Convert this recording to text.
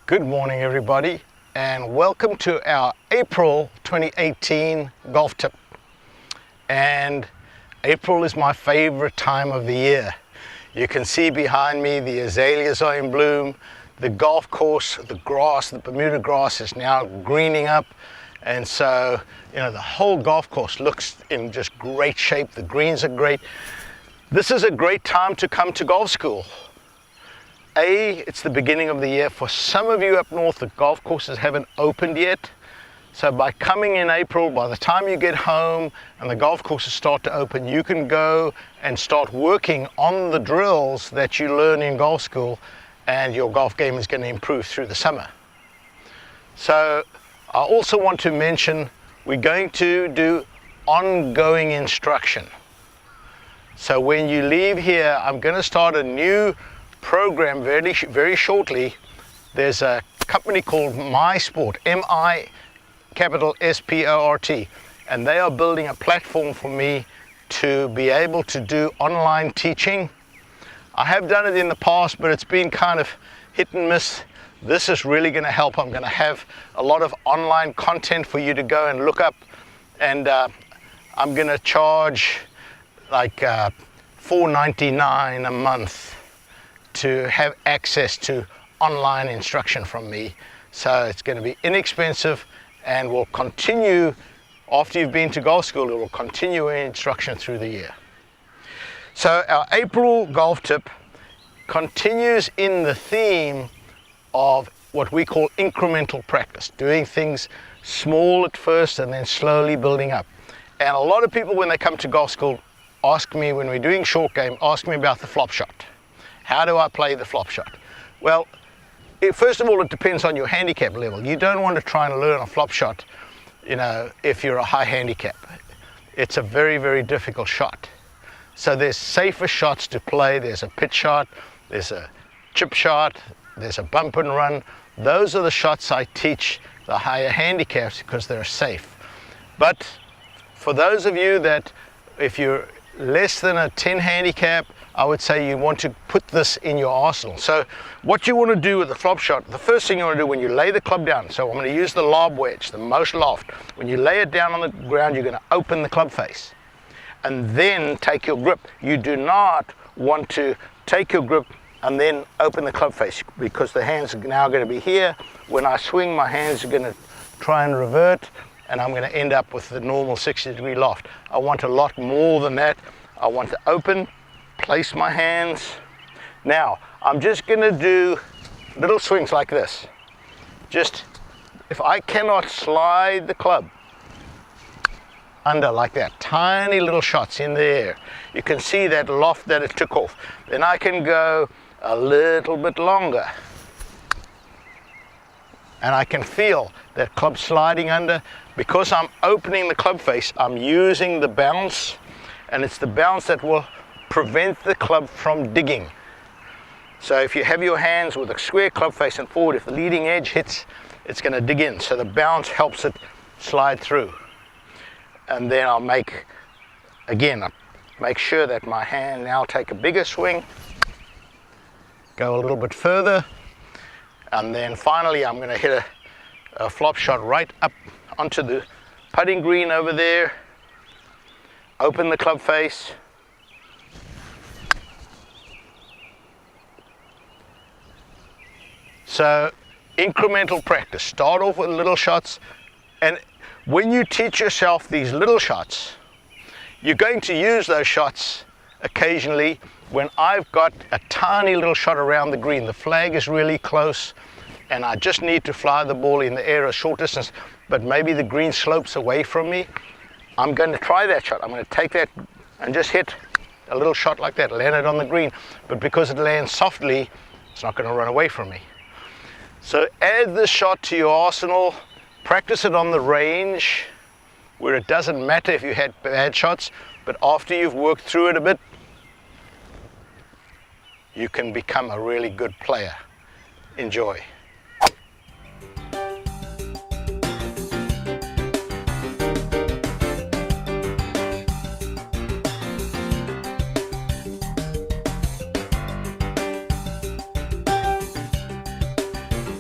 Good morning everybody, and welcome to our April 2018 golf tip. And April is my favorite time of the year. You can see behind me the azaleas are in bloom, the golf course, the grass, the Bermuda grass is now greening up, and so the whole golf course looks in just great shape. The greens are great. This is a great time to come to golf school. It's the beginning of the year. For some of you up north, the golf courses haven't opened yet. So by coming in April, by the time you get home and the golf courses start to open, you can go and start working on the drills that you learn in golf school, and your golf game is going to improve through the summer. So I also want to mention we're going to do ongoing instruction. So when you leave here, I'm going to start a new program very shortly. There's a company called MySport, MISPORT, and they are building a platform for me to be able to do online teaching. I have done it in the past, but it's been kind of hit and miss. This is really going to help. I'm going to have a lot of online content for you to go and look up, and I'm going to charge like $4.99 a month to have access to online instruction from me. So it's going to be inexpensive and will continue after you've been to golf school. It will continue instruction through the year. So our April golf tip continues in the theme of what we call incremental practice, doing things small at first and then slowly building up. And a lot of people, when they come to golf school, ask me, when we're doing short game, ask me about the flop shot. How do I play the flop shot? Well, first of all, it depends on your handicap level. You don't want to try and learn a flop shot, if you're a high handicap. It's a very, very difficult shot. So there's safer shots to play. There's a pitch shot, there's a chip shot, there's a bump and run. Those are the shots I teach the higher handicaps because they're safe. But for those of you that, if you're less than a 10 handicap, I would say you want to put this in your arsenal. So what you want to do with the flop shot, the first thing you want to do when you lay the club down, so I'm going to use the lob wedge, the most loft. When you lay it down on the ground, you're going to open the club face and then take your grip. You do not want to take your grip and then open the club face, because the hands are now going to be here. When I swing, my hands are going to try and revert, and I'm going to end up with the normal 60-degree loft. I want a lot more than that. I want to open, place my hands. Now, I'm just going to do little swings like this. Just, if I cannot slide the club under like that, tiny little shots in the air, you can see that loft that it took off. Then I can go a little bit longer, and I can feel that club sliding under. Because I'm opening the club face, I'm using the bounce, and it's the bounce that will prevent the club from digging. So if you have your hands with a square club face and forward, if the leading edge hits, it's going to dig in. So the bounce helps it slide through. And then I'll make sure that my hand now take a bigger swing, go a little bit further, and then finally I'm going to hit a flop shot right up onto the putting green over there, open the club face, so incremental practice. Start off with little shots, and when you teach yourself these little shots, you're going to use those shots occasionally. When I've got a tiny little shot around the green, the flag is really close, and I just need to fly the ball in the air a short distance, but maybe the green slopes away from me, I'm going to try that shot. I'm going to take that and just hit a little shot like that, land it on the green. But because it lands softly, it's not going to run away from me. So add this shot to your arsenal. Practice it on the range, where it doesn't matter if you had bad shots, but after you've worked through it a bit, you can become a really good player. Enjoy.